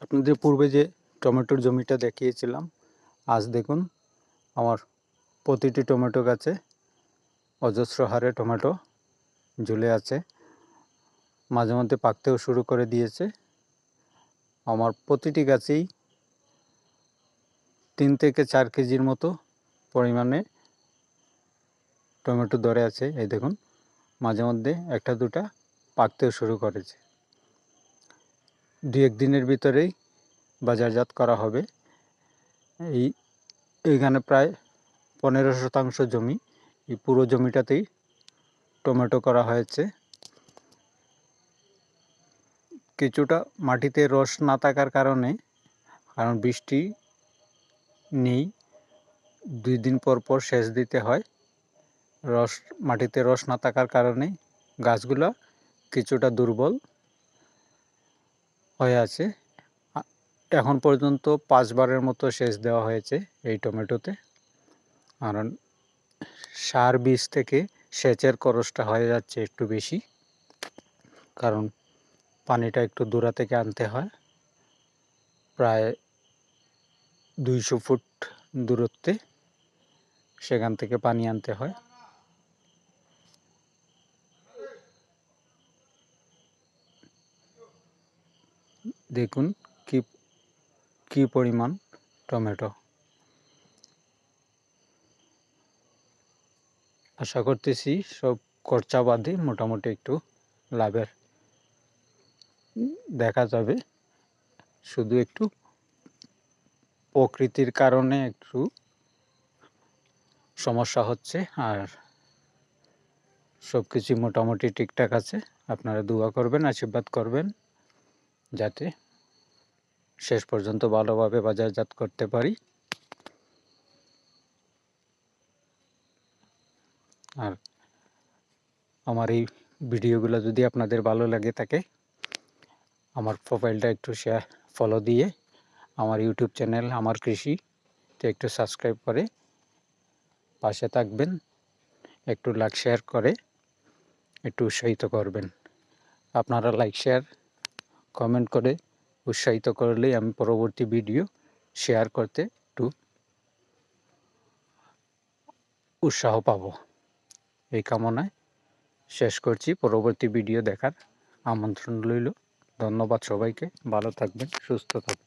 আপনাদের পূর্বে যে টমেটোর জমিটা দেখিয়েছিলাম, আজ দেখুন আমার প্রতিটি টমেটো গাছে অজস্র হারে টমেটো ঝুলে আছে, মাঝে মধ্যে পাকতেও শুরু করে দিয়েছে। আমার প্রতিটি গাছেই 3 থেকে 4 কেজির মতো পরিমাণে টমেটো ধরে আছে। এই দেখুন, মাঝে মধ্যে একটা দুটা পাকতেও শুরু করেছে। 2-1 দিনের ভিতরেই বাজারজাত করা হবে। এইখানে প্রায় 15% জমি, এই পুরো জমিটাতেই টমেটো করা হয়েছে। কিছুটা মাটিতে রস না থাকার কারণে, কারণ বৃষ্টি নেই, 2 দিন পর পর সেচ দিতে হয়, মাটিতে রস না থাকার কারণে গাছগুলো কিছুটা দুর্বল হয়ে আছে। এখন পর্যন্ত 5 বারের মতো সেচ দেওয়া হয়েছে এই টমেটোতে। কারণ সার বীজ থেকে সেচের খরচটা হয়ে যাচ্ছে একটু বেশি, কারণ পানিটা একটু দূরা থেকে আনতে হয়, প্রায় 200 ফুট দূরত্বে সেখান থেকে পানি আনতে হয়। দেখুন কি পরিমাণ টমেটো। আশা করতেছি সব খরচা বাদে মোটামুটি একটু লাভের দেখা যাবে। শুধু একটু প্রকৃতির কারণে একটু সমস্যা হচ্ছে, আর সব কিছুই মোটামুটি ঠিকঠাক আছে। আপনারা দোয়া করবেন, আশীর্বাদ করবেন যাতে শেষ পর্যন্ত ভালোভাবে বাজারজাত করতে পারি। আর আমার এই ভিডিওগুলো যদি আপনাদের ভালো লাগে থাকে, আমার প্রোফাইলটা একটু ফলো দিয়ে আমার ইউটিউব চ্যানেল আমার কৃষিতে একটু সাবস্ক্রাইব করে পাশে থাকবেন। একটু লাইক শেয়ার করে একটু উৎসাহিত করবেন। আপনারা লাইক শেয়ার কমেন্ট করে উৎসাহিত করলেই আমি পরবর্তী ভিডিও শেয়ার করতে একটু উৎসাহ পাবো। এই কামনায় শেষ করছি। পরবর্তী ভিডিও দেখার আমন্ত্রণ রইল। ধন্যবাদ সবাইকে। ভালো থাকবেন, সুস্থ থাকবেন।